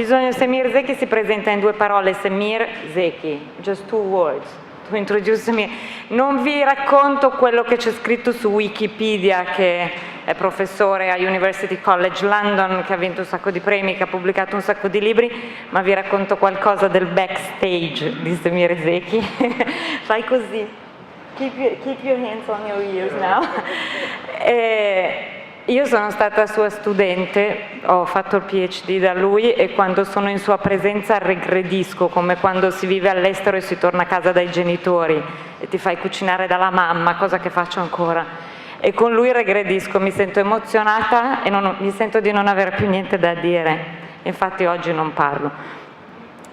Semir Zeki si presenta in 2 parole, Semir Zeki, just 2 words to introduce Semir. Non vi racconto quello che c'è scritto su Wikipedia, che è professore a University College London, che ha vinto un sacco di premi, che ha pubblicato un sacco di libri, ma vi racconto qualcosa del backstage di Semir Zeki. Fai così, keep your hands on your ears now. Io sono stata sua studente, ho fatto il PhD da lui e quando sono in sua presenza regredisco, come quando si vive all'estero e si torna a casa dai genitori e ti fai cucinare dalla mamma, cosa che faccio ancora. E con lui regredisco, mi sento emozionata e mi sento di non avere più niente da dire, infatti oggi non parlo.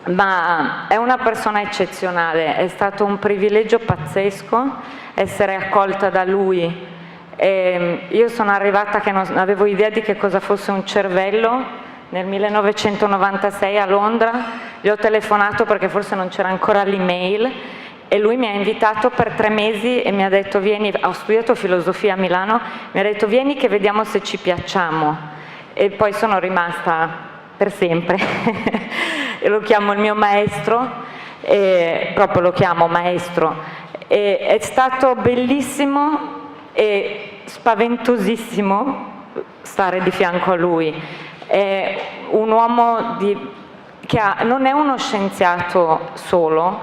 Ma è una persona eccezionale, è stato un privilegio pazzesco essere accolta da lui. Io sono arrivata che non avevo idea di che cosa fosse un cervello nel 1996 a Londra, gli ho telefonato perché forse non c'era ancora l'email e lui mi ha invitato per 3 mesi e mi ha detto vieni, ho studiato filosofia a Milano, mi ha detto vieni che vediamo se ci piacciamo e poi sono rimasta per sempre e lo chiamo il mio maestro, proprio lo chiamo maestro, è stato bellissimo e spaventosissimo stare di fianco a lui. È un uomo che non è uno scienziato solo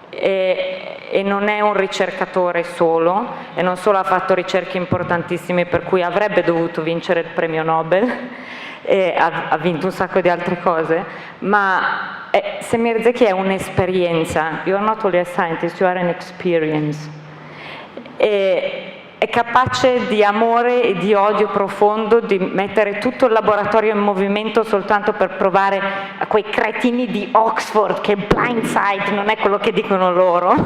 e non è un ricercatore solo e non solo ha fatto ricerche importantissime per cui avrebbe dovuto vincere il premio Nobel e ha vinto un sacco di altre cose, ma Semir Zeki è un'esperienza. You are not only a scientist, you are an experience. È capace di amore e di odio profondo, di mettere tutto il laboratorio in movimento soltanto per provare a quei cretini di Oxford che blindside non è quello che dicono loro.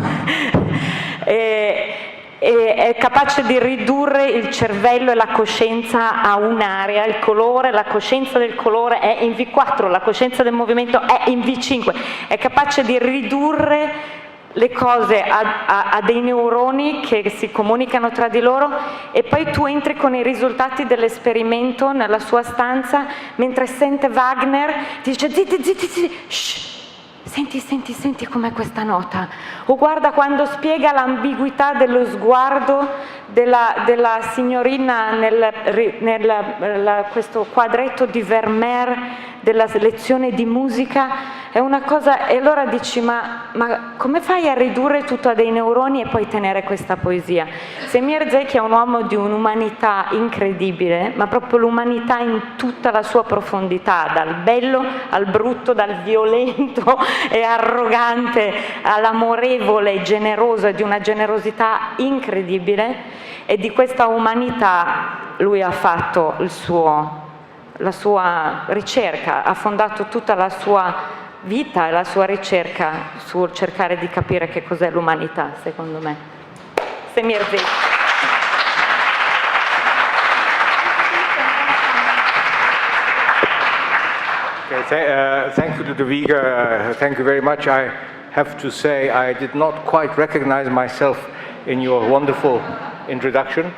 È capace di ridurre il cervello e la coscienza a un'area, il colore, la coscienza del colore è in V4, la coscienza del movimento è in V5, è capace di ridurre le cose a dei neuroni che si comunicano tra di loro e poi tu entri con i risultati dell'esperimento nella sua stanza mentre sente Wagner, ti dice zitti, zitti, zitti, shh. Senti com'è questa nota, o guarda quando spiega l'ambiguità dello sguardo della signorina questo quadretto di Vermeer della lezione di musica, è una cosa, e allora dici ma come fai a ridurre tutto a dei neuroni e poi tenere questa poesia? Semir Zeki è un uomo di un'umanità incredibile, ma proprio l'umanità in tutta la sua profondità, dal bello al brutto, dal violento e arrogante all'amorevole e generoso, e di una generosità incredibile, e di questa umanità lui ha fatto la sua ricerca, ha fondato tutta la sua vita e la sua ricerca sul cercare di capire che cos'è l'umanità, secondo me. Semir Zeki. Okay, thank you, Ludovica. Thank you very much. I have to say I did not quite recognize myself in your wonderful introduction.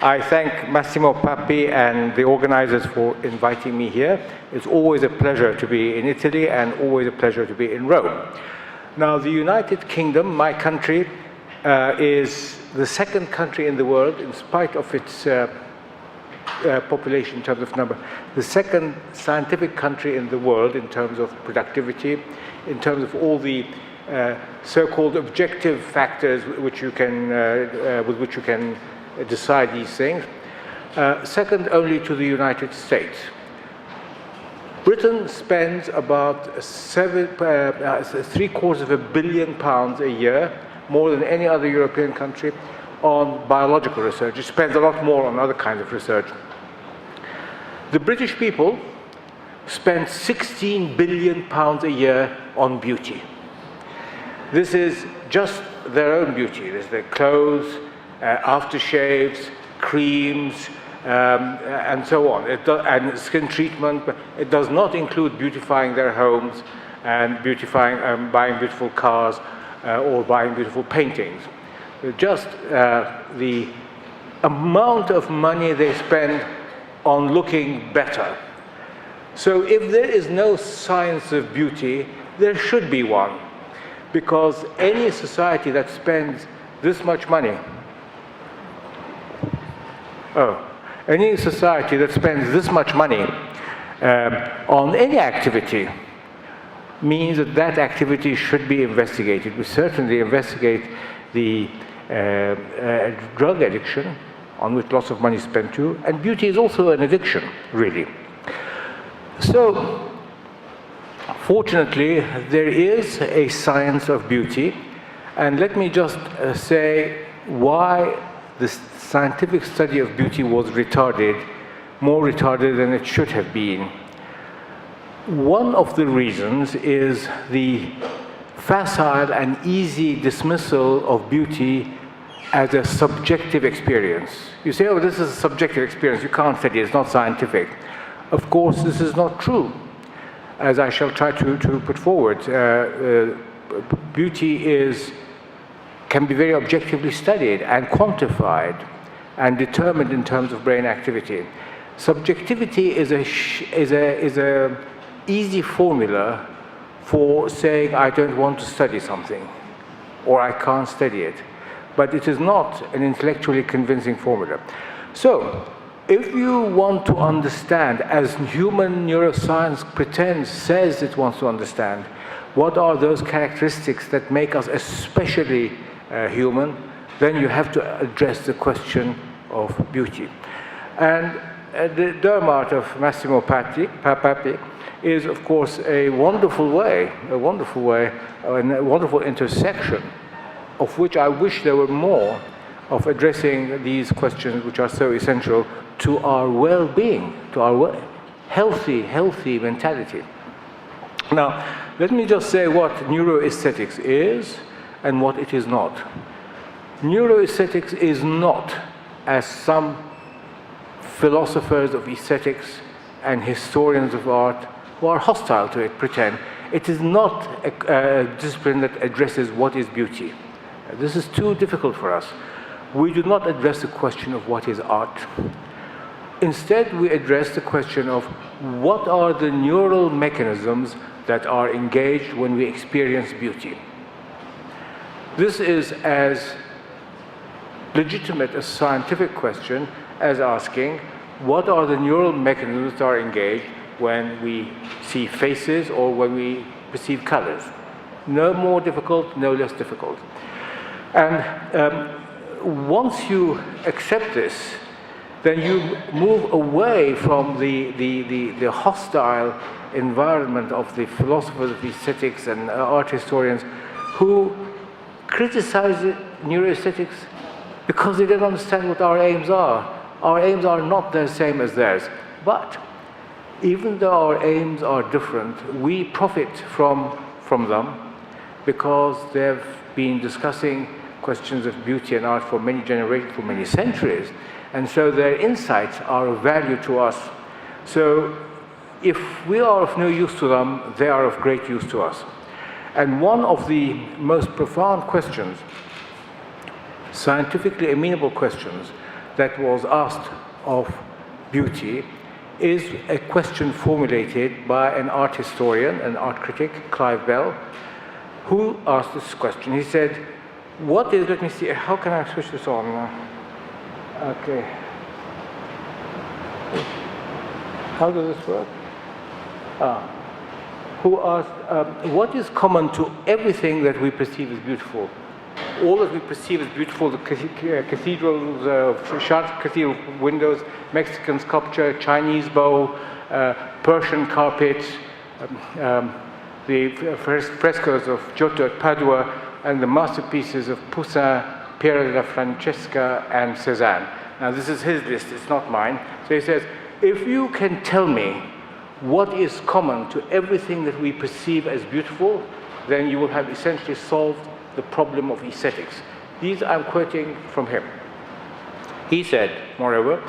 I thank Massimo Papi and the organizers for inviting me here. It's always a pleasure to be in Italy and always a pleasure to be in Rome. Now, the United Kingdom, my country, is the 2nd country in the world, in spite of its population in terms of number, the 2nd scientific country in the world in terms of productivity, in terms of all the so-called objective factors which you can, with which you can decide these things, 2nd only to the United States. Britain spends about £750 million a year, more than any other European country, on biological research. It spends a lot more on other kinds of research. The British people spend £16 billion a year on beauty. This is just their own beauty. There's their clothes, aftershaves, creams, and so on, and skin treatment. But it does not include beautifying their homes and beautifying, buying beautiful cars or buying beautiful paintings. Just the amount of money they spend on looking better So if there is no science of beauty, there should be one. Because any society that spends this much money, any society that spends this much money on any activity means that that activity should be investigated. We certainly investigate the drug addiction, on which lots of money is spent too, and beauty is also an addiction, really. So, fortunately, there is a science of beauty, and let me just say why the scientific study of beauty was more retarded than it should have been. One of the reasons is the facile and easy dismissal of beauty as a subjective experience. You say, oh, this is a subjective experience, you can't study it, it's not scientific. Of course, this is not true, as I shall try to put forward. Beauty can be very objectively studied and quantified and determined in terms of brain activity. Subjectivity is a easy formula for saying I don't want to study something or I can't study it, but it is not an intellectually convincing formula. So, if you want to understand, as human neuroscience says it wants to understand, what are those characteristics that make us especially human, then you have to address the question of beauty. And the Dermart of Massimo Papi is, of course, a wonderful intersection, of which I wish there were more, of addressing these questions which are so essential to our well-being, to our healthy mentality. Now, let me just say what neuroaesthetics is and what it is not. Neuroaesthetics is not, as some philosophers of aesthetics and historians of art who are hostile to it pretend, it is not a discipline that addresses what is beauty. This is too difficult for us. We do not address the question of what is art. Instead, we address the question of what are the neural mechanisms that are engaged when we experience beauty. This is as legitimate a scientific question as asking what are the neural mechanisms that are engaged when we see faces or when we perceive colors. No more difficult, no less difficult. And once you accept this, then you move away from the hostile environment of the philosophers of aesthetics and art historians who criticize neuroaesthetics because they don't understand what our aims are. Our aims are not the same as theirs. But even though our aims are different, we profit from them because they've been discussing questions of beauty and art for many generations, for many centuries. And so their insights are of value to us. So if we are of no use to them, they are of great use to us. And one of the most profound questions, scientifically amenable questions, that was asked of beauty is a question formulated by an art historian, an art critic, Clive Bell, who asked this question. He said, what is, let me see, how can I switch this on? Okay. How does this work? Who asked, what is common to everything that we perceive as beautiful? All that we perceive as beautiful, the cathedrals, Chartres cathedral windows, Mexican sculpture, Chinese bow, Persian carpet, the frescoes of Giotto at Padua, and the masterpieces of Poussin, Piero della Francesca, and Cézanne. Now this is his list, it's not mine. So he says, if you can tell me what is common to everything that we perceive as beautiful, then you will have essentially solved the problem of aesthetics. These I'm quoting from him. He said, moreover,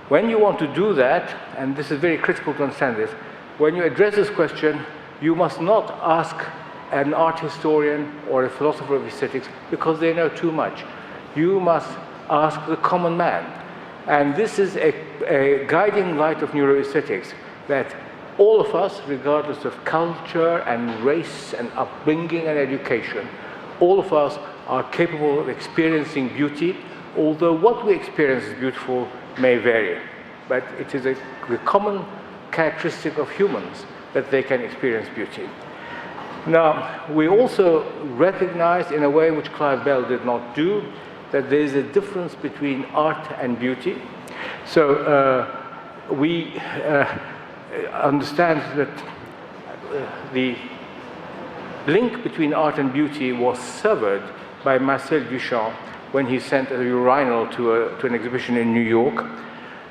when you want to do that, and this is very critical to understand this, when you address this question, you must not ask an art historian or a philosopher of aesthetics because they know too much. You must ask the common man. And this is a guiding light of neuroaesthetics, that all of us, regardless of culture and race and upbringing and education, all of us are capable of experiencing beauty, although what we experience as beautiful may vary. But it is a common characteristic of humans that they can experience beauty. Now, we also recognize, in a way which Clive Bell did not do, that there is a difference between art and beauty. So we understand that the link between art and beauty was severed by Marcel Duchamp when he sent a urinal to an exhibition in New York.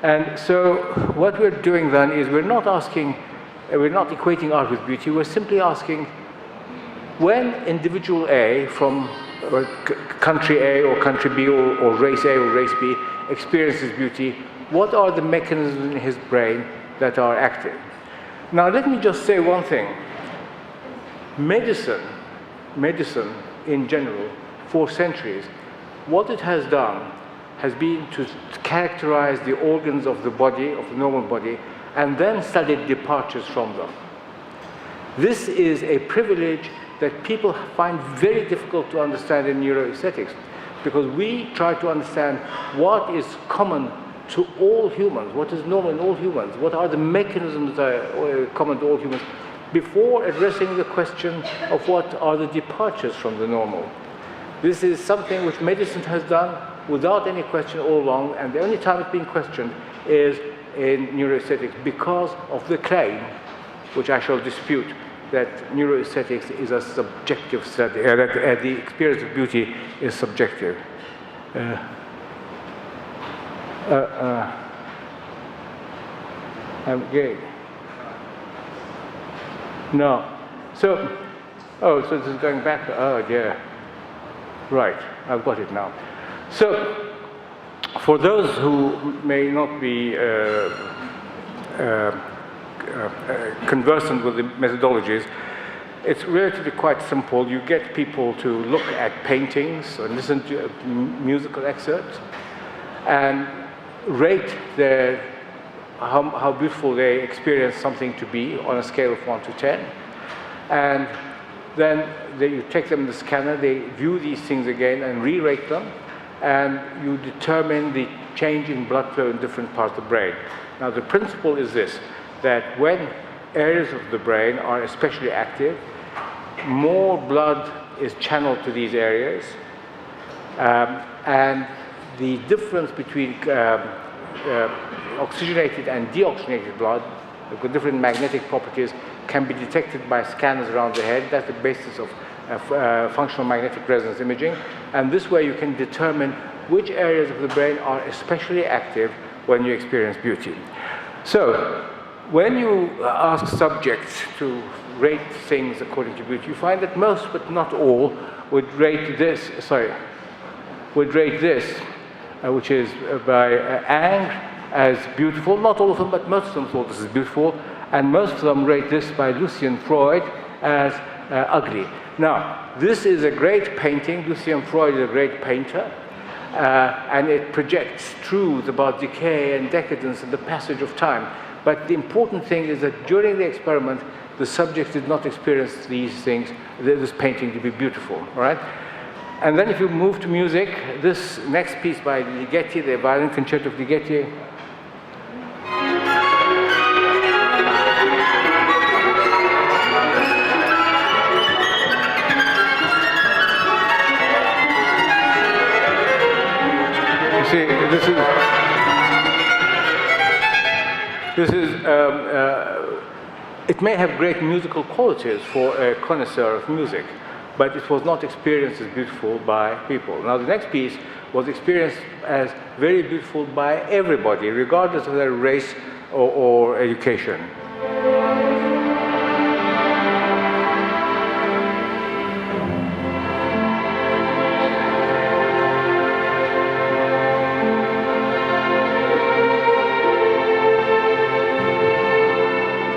And so what we're doing then is we're not equating art with beauty, we're simply asking, when individual A from country A or country B or race A or race B experiences beauty, what are the mechanisms in his brain that are active? Now let me just say one thing. Medicine in general, for centuries, what it has done has been to characterize the organs of the body, of the normal body, and then study departures from them. This is a privilege that people find very difficult to understand in neuroaesthetics, because we try to understand what is common to all humans, what is normal in all humans, what are the mechanisms that are common to all humans, before addressing the question of what are the departures from the normal. This is something which medicine has done without any question all along, and the only time it's been questioned is in neuroaesthetics because of the claim, which I shall dispute, that neuroaesthetics is a subjective study, that the experience of beauty is subjective. I'm gay. No. So, so this is going back. Oh, yeah. Right, I've got it now. So, for those who may not be conversant with the methodologies, it's relatively quite simple. You get people to look at paintings or listen to musical excerpts and rate how beautiful they experience something to be on a scale of 1 to 10. And then you take them in the scanner, they view these things again and re-rate them, and you determine the change in blood flow in different parts of the brain. Now the principle is this, that when areas of the brain are especially active, more blood is channeled to these areas, and the difference between oxygenated and deoxygenated blood, with different magnetic properties, can be detected by scanners around the head. That's the basis of functional magnetic resonance imaging. And this way you can determine which areas of the brain are especially active when you experience beauty. So, when you ask subjects to rate things according to beauty, you find that most, but not all, would rate this, which is by Ang as beautiful. Not all of them, but most of them thought this is beautiful. And most of them rate this by Lucian Freud as ugly. Now, this is a great painting. Lucian Freud is a great painter. And it projects truth about decay and decadence and the passage of time. But the important thing is that during the experiment, the subject did not experience these things, this painting to be beautiful, all right? And then if you move to music, this next piece by Ligeti, the violin concerto of Ligeti, you see, it may have great musical qualities for a connoisseur of music, but it was not experienced as beautiful by people. Now, the next piece was experienced as very beautiful by everybody, regardless of their race or education.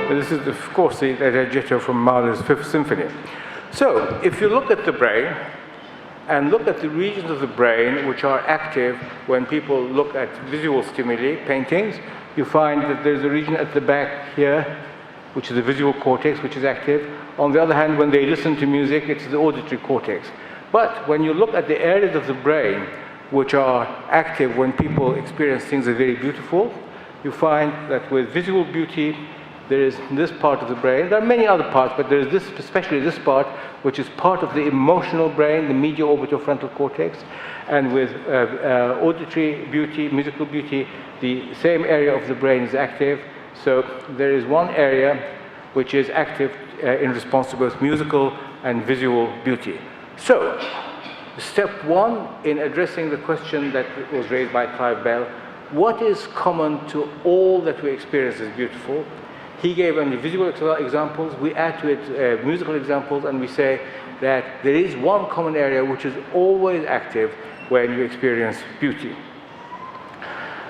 This is, of course, the Adagio from Mahler's Fifth Symphony. So, if you look at the brain, and look at the regions of the brain which are active when people look at visual stimuli, paintings, you find that there's a region at the back here, which is the visual cortex, which is active. On the other hand, when they listen to music, it's the auditory cortex. But when you look at the areas of the brain which are active when people experience things that are very beautiful, you find that with visual beauty, there is this part of the brain. There are many other parts, but there is this, especially this part, which is part of the emotional brain, the medial orbitofrontal cortex. And with auditory beauty, musical beauty, the same area of the brain is active. So there is one area which is active in response to both musical and visual beauty. So, step one in addressing the question that was raised by Clive Bell, what is common to all that we experience as beautiful? He gave only visual examples, we add to it musical examples, and we say that there is one common area which is always active when you experience beauty.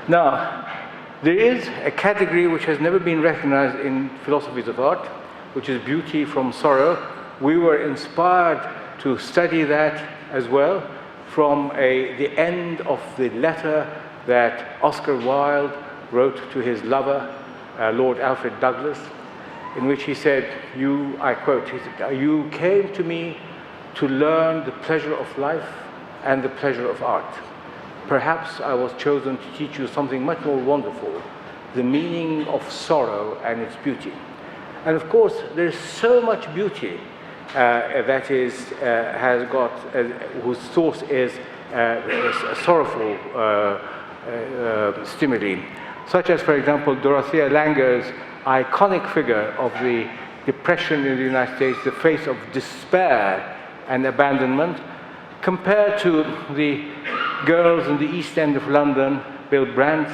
Now, there is a category which has never been recognized in philosophies of art, which is beauty from sorrow. We were inspired to study that as well from the end of the letter that Oscar Wilde wrote to his lover, Lord Alfred Douglas, in which he said, I quote, he said, "You came to me to learn the pleasure of life and the pleasure of art. Perhaps I was chosen to teach you something much more wonderful, the meaning of sorrow and its beauty." And of course, there's so much beauty that has got, whose source is sorrowful stimuli, such as, for example, Dorothea Langer's iconic figure of the Depression in the United States, the face of despair and abandonment, compared to the girls in the East End of London, Bill Brandt's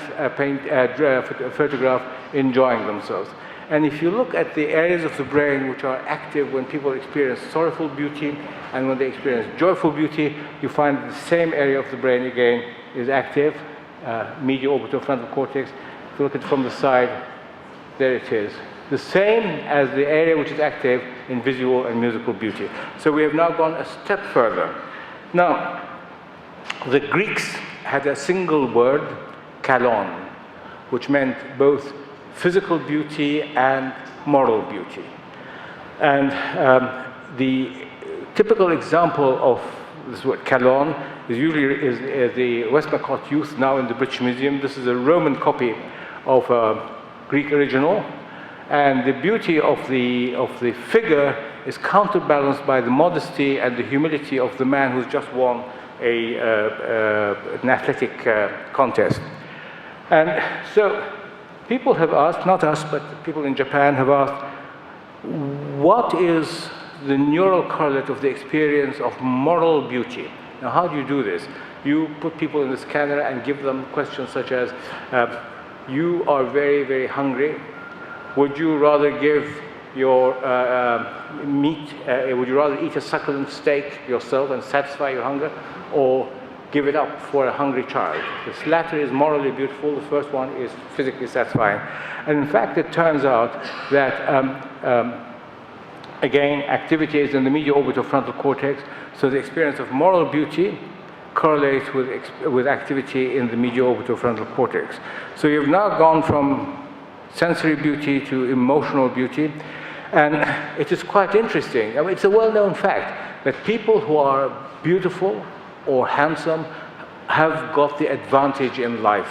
photograph, enjoying themselves. And if you look at the areas of the brain which are active when people experience sorrowful beauty and when they experience joyful beauty, you find the same area of the brain again is active, medial orbitofrontal cortex. If you look at it from the side, there it is. The same as the area which is active in visual and musical beauty. So we have now gone a step further. Now, the Greeks had a single word, kalon, which meant both physical beauty and moral beauty. And the typical example of this word kalon is usually the Westmacott Youth, now in the British Museum. This is a Roman copy of a Greek original, and the beauty of the figure is counterbalanced by the modesty and the humility of the man who's just won an athletic contest. And so people have asked, not us, but people in Japan have asked, what is the neural correlate of the experience of moral beauty? Now, how do you do this? You put people in the scanner and give them questions such as, you are very, very hungry. Would you rather give your meat, would you rather eat a succulent steak yourself and satisfy your hunger, or give it up for a hungry child? This latter is morally beautiful, the first one is physically satisfying. And in fact, it turns out that, again, activity is in the medial orbitofrontal cortex, so the experience of moral beauty correlates with activity in the medial orbitofrontal cortex. So you've now gone from sensory beauty to emotional beauty, and it is quite interesting. I mean, it's a well-known fact that people who are beautiful or handsome have got the advantage in life.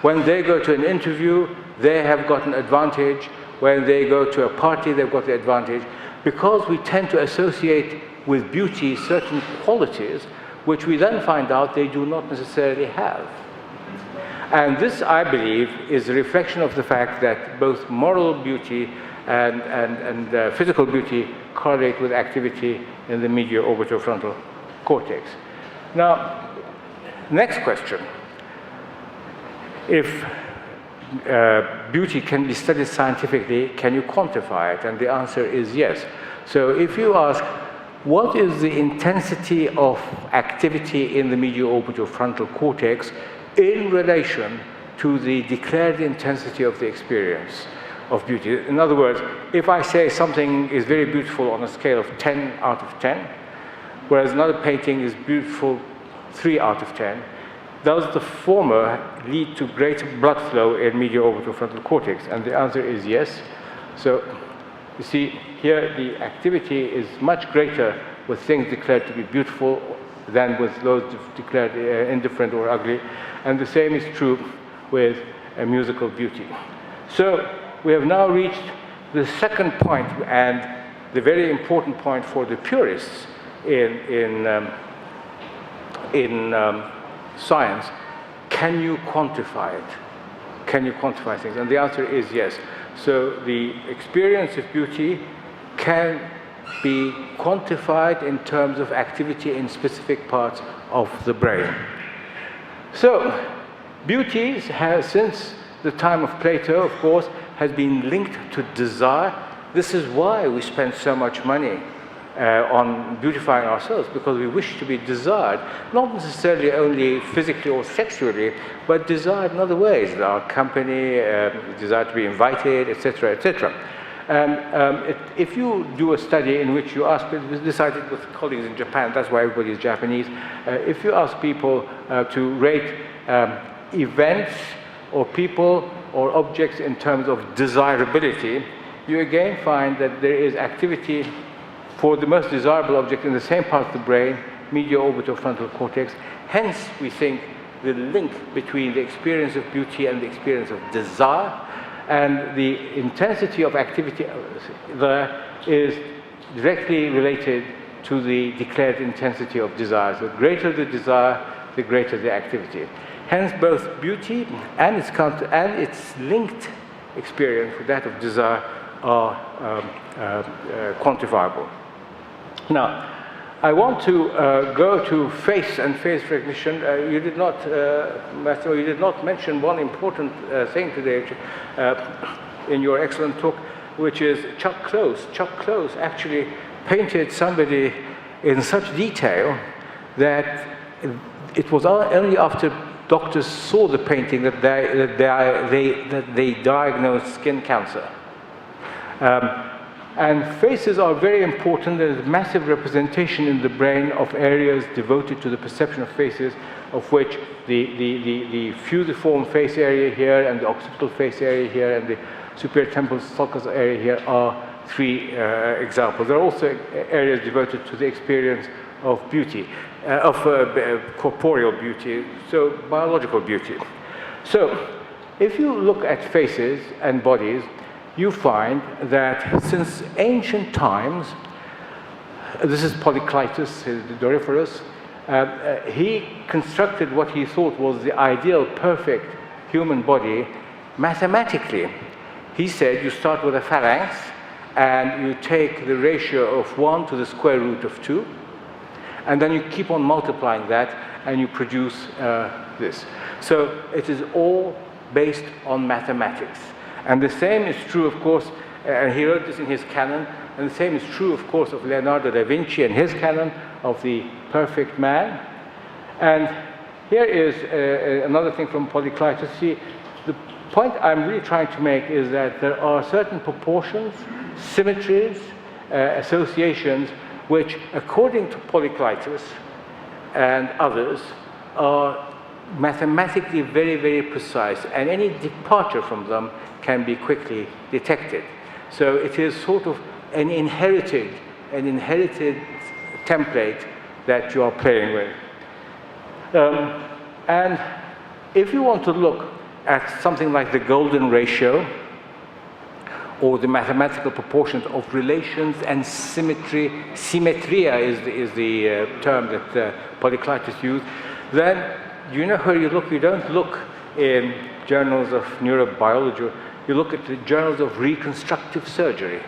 When they go to an interview, they have got an advantage. When they go to a party, they've got the advantage, because we tend to associate with beauty certain qualities which we then find out they do not necessarily have. And this, I believe, is a reflection of the fact that both moral beauty and physical beauty correlate with activity in the medial orbitofrontal cortex. Now, next question. If beauty can be studied scientifically, can you quantify it? And the answer is yes. So if you ask, what is the intensity of activity in the medial orbitofrontal cortex in relation to the declared intensity of the experience of beauty? In other words, if I say something is very beautiful on a scale of 10 out of 10, whereas another painting is beautiful 3 out of 10, does the former lead to greater blood flow in medial orbitofrontal cortex? And the answer is yes. So You see, here the activity is much greater with things declared to be beautiful than with those declared indifferent or ugly. And the same is true with musical beauty. So we have now reached the second point, and the very important point for the purists in science. Can you quantify it? Can you quantify things? And the answer is yes. So the experience of beauty can be quantified in terms of activity in specific parts of the brain. So beauty has, since the time of Plato, of course, has been linked to desire. This is why we spend so much money on beautifying ourselves, because we wish to be desired, not necessarily only physically or sexually, but desired in other ways, our company, desire to be invited, etc., etc. And if you do a study in which you ask, this I did with colleagues in Japan, that's why everybody is Japanese, if you ask people to rate events or people or objects in terms of desirability, you again find that there is activity for the most desirable object in the same part of the brain, medial orbitofrontal cortex. Hence, we think the link between the experience of beauty and the experience of desire, and the intensity of activity there is directly related to the declared intensity of desire. So the greater the desire, the greater the activity. Hence, both beauty and its linked experience with that of desire are quantifiable. Now, I want to go to face and face recognition. You did not, Matthew, you did not mention one important thing today in your excellent talk, which is Chuck Close. Chuck Close actually painted somebody in such detail that it was only after doctors saw the painting that they diagnosed skin cancer. And faces are very important. There's massive representation in the brain of areas devoted to the perception of faces, of which the fusiform face area here and the occipital face area here and the superior temporal sulcus area here are three examples. There are also areas devoted to the experience of beauty, of corporeal beauty, so biological beauty. So if you look at faces and bodies, you find that since ancient times, this is Polyclitus, the Doryphorus, he constructed what he thought was the ideal, perfect human body mathematically. He said you start with a phalanx and you take the ratio of 1 to the square root of 2, and then you keep on multiplying that and you produce this. So it is all based on mathematics. And the same is true, of course, and he wrote this in his canon, and the same is true, of course, of Leonardo da Vinci and his canon of the perfect man. And here is another thing from Polyclitus. See, the point I'm really trying to make is that there are certain proportions, symmetries, associations, which, according to Polyclitus and others, are mathematically very, very precise, and any departure from them can be quickly detected. So it is sort of an inherited template that you are playing with. And if you want to look at something like the golden ratio, or the mathematical proportions of relations and symmetry, symmetria is the term that Polyclitus used, then you know where you look. You don't look in journals of neurobiology, you look at the journals of reconstructive surgery,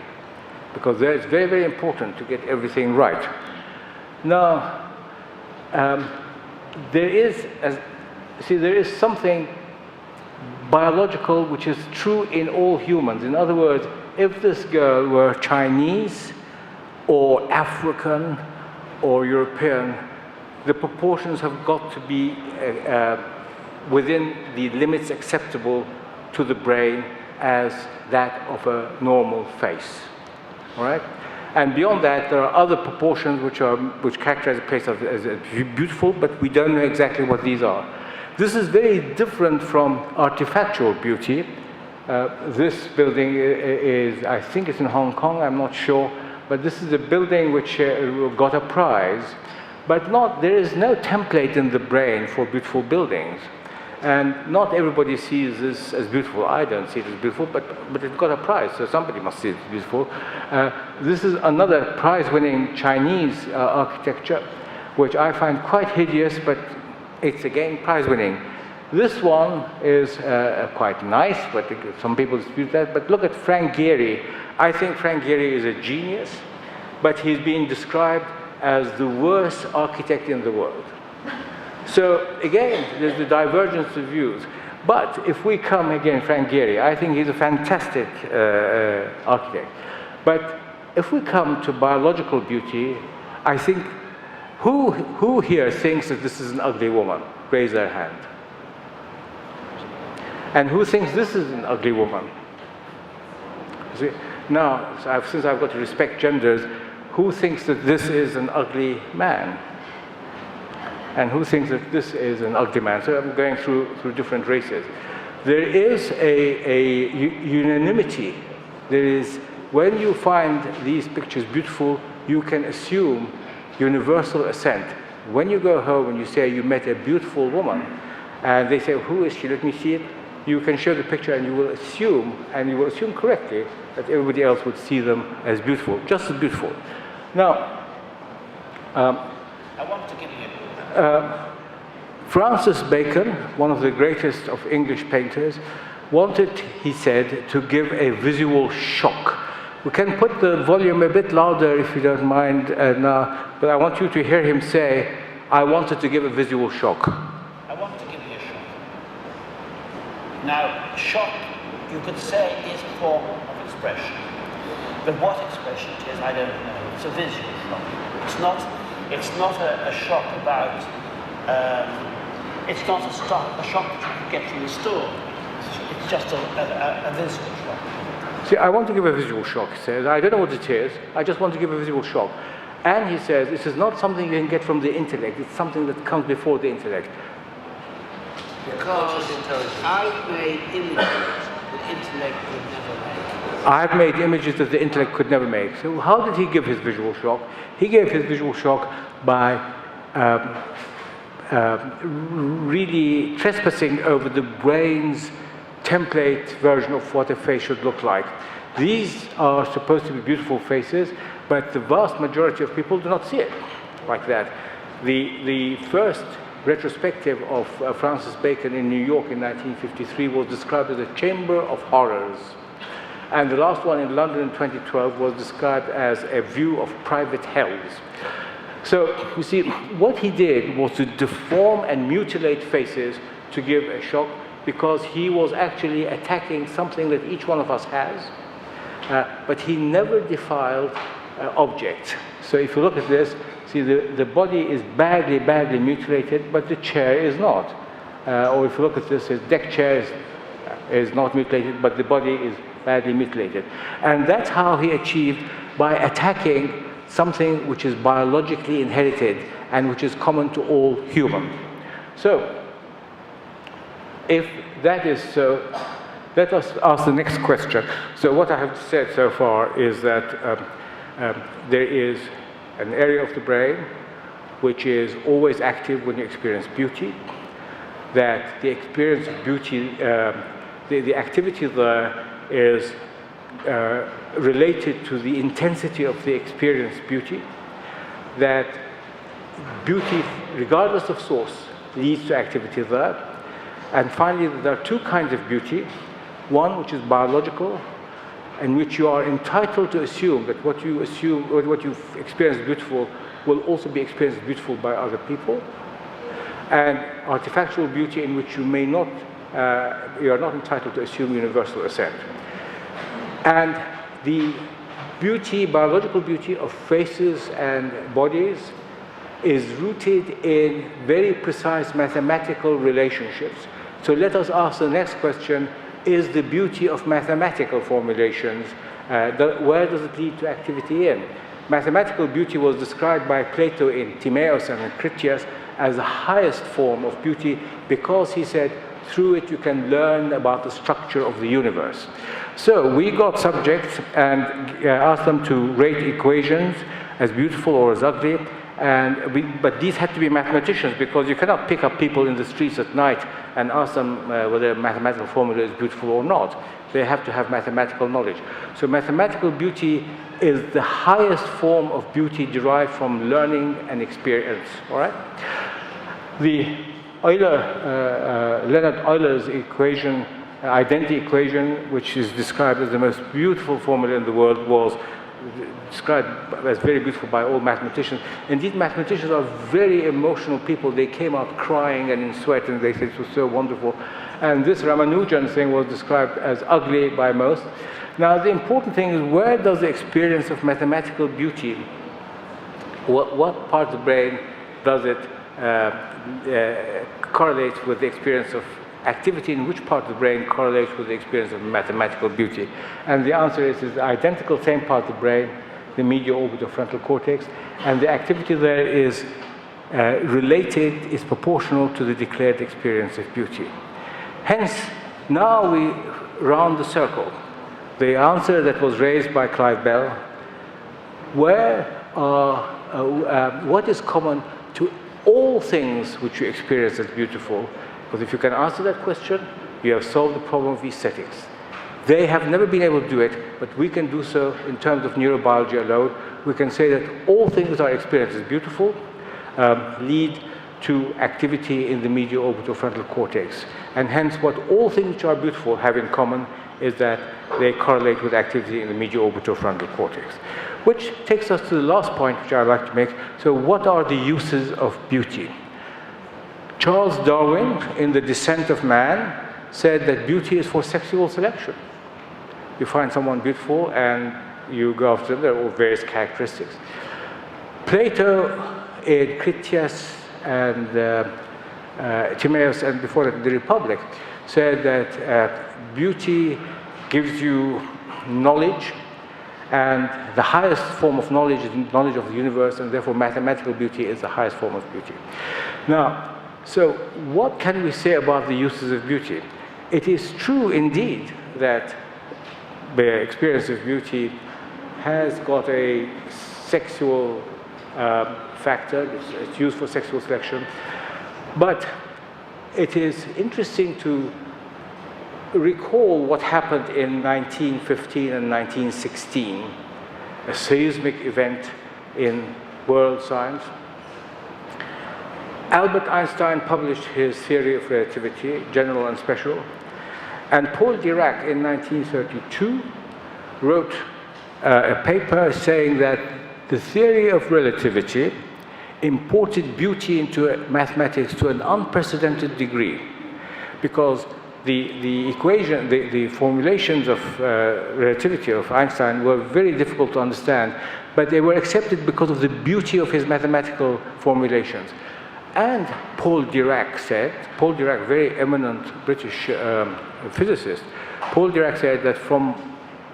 because there it's very, very important to get everything right. Now, there is something biological which is true in all humans. In other words, if this girl were Chinese or African or European, the proportions have got to be within the limits acceptable to the brain as that of a normal face. All right? And beyond that, there are other proportions which characterize a face as beautiful, but we don't know exactly what these are. This is very different from artifactual beauty, This building is, I think it's in Hong Kong, I'm not sure, but this is a building which got a prize, but there is no template in the brain for beautiful buildings. And not everybody sees this as beautiful. I don't see it as beautiful, but it got a prize, so somebody must see it as beautiful. This is another prize-winning Chinese architecture, which I find quite hideous, but it's again prize-winning. This one is quite nice, but some people dispute that. But look at Frank Gehry. I think Frank Gehry is a genius, but he's being described as the worst architect in the world. So again, there's the divergence of views. But if we come again, Frank Gehry, I think he's a fantastic architect. But if we come to biological beauty, I think who here thinks that this is an ugly woman? Raise their hand. And who thinks this is an ugly woman? See? Now, since I've got to respect genders, who thinks that this is an ugly man? And who thinks that this is an ugly man? So I'm going through different races. There is a unanimity. There is, when you find these pictures beautiful, you can assume universal assent. When you go home and you say you met a beautiful woman, and they say, who is she? Let me see it. You can show the picture and you will assume, and you will assume correctly, that everybody else would see them as beautiful, just as beautiful. Now, I want to give you Francis Bacon, one of the greatest of English painters, wanted, he said, to give a visual shock. We can put the volume a bit louder if you don't mind now, but I want you to hear him say, I wanted to give a visual shock. I want to give you a shock. Now, shock, you could say, is a form of expression. But what expression it is, I don't know. It's a visual shock. It's not a shock about, it's not a shock that you can get from the store. It's just a visual shock. See, I want to give a visual shock, he says. I don't know what it is. I just want to give a visual shock. And he says, this is not something you can get from the intellect. It's something that comes before the intellect. Because I made images that intellect could never make. I've made images that the intellect could never make. So how did he give his visual shock? He gave his visual shock by really trespassing over the brain's template version of what a face should look like. These are supposed to be beautiful faces, but the vast majority of people do not see it like that. The first retrospective of Francis Bacon in New York in 1953 was described as a chamber of horrors. And the last one in London in 2012 was described as a view of private hells. So, you see, what he did was to deform and mutilate faces to give a shock, because he was actually attacking something that each one of us has, but he never defiled objects. So if you look at this, see the body is badly mutilated, but the chair is not. Or if you look at this, his deck chair is not mutilated, but the body is badly mutilated. And that's how he achieved, by attacking something which is biologically inherited and which is common to all humans. So, if that is so, let us ask the next question. So what I have said so far is that there is an area of the brain which is always active when you experience beauty, that the experience of beauty, the activity there is related to the intensity of the experienced beauty, that beauty, regardless of source, leads to activity there. And finally, there are two kinds of beauty. One which is biological, in which you are entitled to assume that what you assume, or what you've experienced beautiful, will also be experienced beautiful by other people. And artifactual beauty, in which you may not, you are not entitled to assume universal assent. And the beauty, biological beauty of faces and bodies is rooted in very precise mathematical relationships. So let us ask the next question, is the beauty of mathematical formulations, where does it lead to activity in? Mathematical beauty was described by Plato in Timaeus and in Critias as the highest form of beauty, because he said, through it you can learn about the structure of the universe. So we got subjects and asked them to rate equations as beautiful or as ugly, but these had to be mathematicians, because you cannot pick up people in the streets at night and ask them whether a mathematical formula is beautiful or not. They have to have mathematical knowledge. So mathematical beauty is the highest form of beauty derived from learning and experience, all right? The Leonhard Euler's equation, identity equation, which is described as the most beautiful formula in the world, was described as very beautiful by all mathematicians. Indeed, mathematicians are very emotional people. They came out crying and in sweat, and they said it was so wonderful. And this Ramanujan thing was described as ugly by most. Now, the important thing is, where does the experience of mathematical beauty, what part of the brain does it correlate with the experience of activity, in which part of the brain correlates with the experience of mathematical beauty? And the answer is the identical same part of the brain, the medial orbitofrontal cortex, and the activity there is related, is proportional to the declared experience of beauty. Hence, now we round the circle. The answer that was raised by Clive Bell, what is common to all things which you experience as beautiful? Because if you can answer that question, you have solved the problem of aesthetics. They have never been able to do it, but we can do so in terms of neurobiology alone. We can say that all things that are experienced as beautiful lead to activity in the medial orbitofrontal cortex. And hence, what all things which are beautiful have in common is that they correlate with activity in the medial orbitofrontal cortex. Which takes us to the last point which I'd like to make. So what are the uses of beauty? Charles Darwin, in The Descent of Man, said that beauty is for sexual selection. You find someone beautiful and you go after them. There are all various characteristics. Plato, in Critias and Timaeus, and before that, The Republic, said that beauty gives you knowledge, and the highest form of knowledge is knowledge of the universe, and therefore mathematical beauty is the highest form of beauty. Now, so what can we say about the uses of beauty? It is true indeed that the experience of beauty has got a sexual factor. It's used for sexual selection. But it is interesting to recall what happened in 1915 and 1916, a seismic event in world science. Albert Einstein published his theory of relativity, general and special, and Paul Dirac in 1932 wrote a paper saying that the theory of relativity imported beauty into mathematics to an unprecedented degree, because the equation, the formulations of relativity of Einstein were very difficult to understand, but they were accepted because of the beauty of his mathematical formulations. And Paul Dirac, very eminent British physicist, Paul Dirac said that from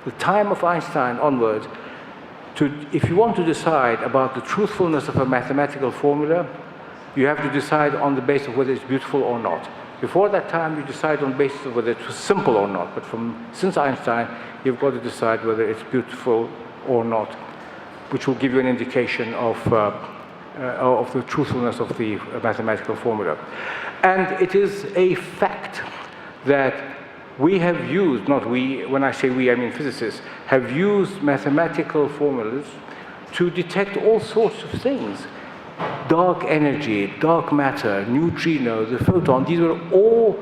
the time of Einstein onwards, if you want to decide about the truthfulness of a mathematical formula, you have to decide on the basis of whether it's beautiful or not. Before that time, you decide on the basis of whether it was simple or not. But since Einstein, you've got to decide whether it's beautiful or not, which will give you an indication of the truthfulness of the mathematical formula. And it is a fact that we have used, not we, when I say we, I mean physicists, have used mathematical formulas to detect all sorts of things. Dark energy, dark matter, neutrinos, the photon, these were all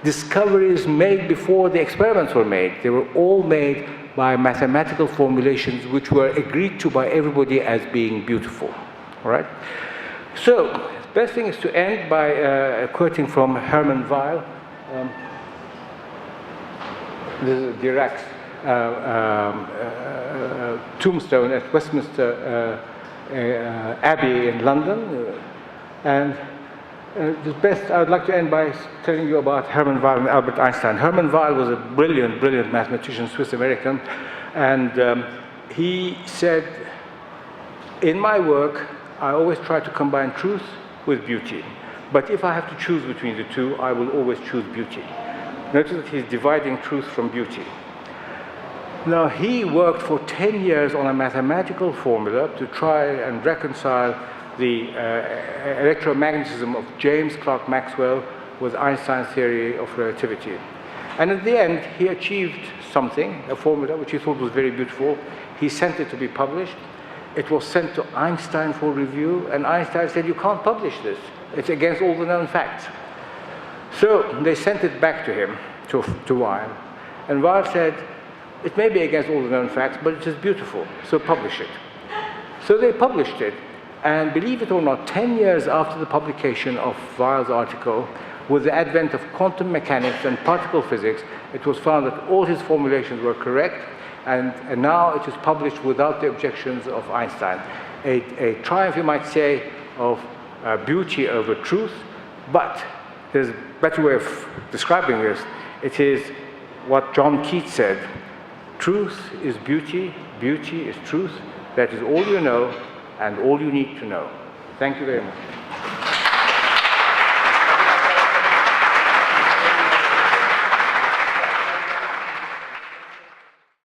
discoveries made before the experiments were made. They were all made by mathematical formulations which were agreed to by everybody as being beautiful. All right? So, the best thing is to end by quoting from Hermann Weyl. This is Dirac's tombstone at Westminster Abbey in London. And the best, I would like to end by telling you about Hermann Weyl and Albert Einstein. Hermann Weyl was a brilliant, brilliant mathematician, Swiss-American, and he said, in my work, I always try to combine truth with beauty. But if I have to choose between the two, I will always choose beauty. Notice that he's dividing truth from beauty. Now, he worked for 10 years on a mathematical formula to try and reconcile the electromagnetism of James Clerk Maxwell with Einstein's theory of relativity. And at the end, he achieved something, a formula which he thought was very beautiful. He sent it to be published. It was sent to Einstein for review, and Einstein said, "You can't publish this. It's against all the known facts." So they sent it back to him, to Weil. And Weil said, "It may be against all the known facts, but it is beautiful, so publish it." So they published it, and believe it or not, 10 years after the publication of Weil's article, with the advent of quantum mechanics and particle physics, it was found that all his formulations were correct, and now it is published without the objections of Einstein. A triumph, you might say, of beauty over truth, but there's a better way of describing this. It is what John Keats said: truth is beauty, beauty is truth. That is all you know and all you need to know. Thank you very much.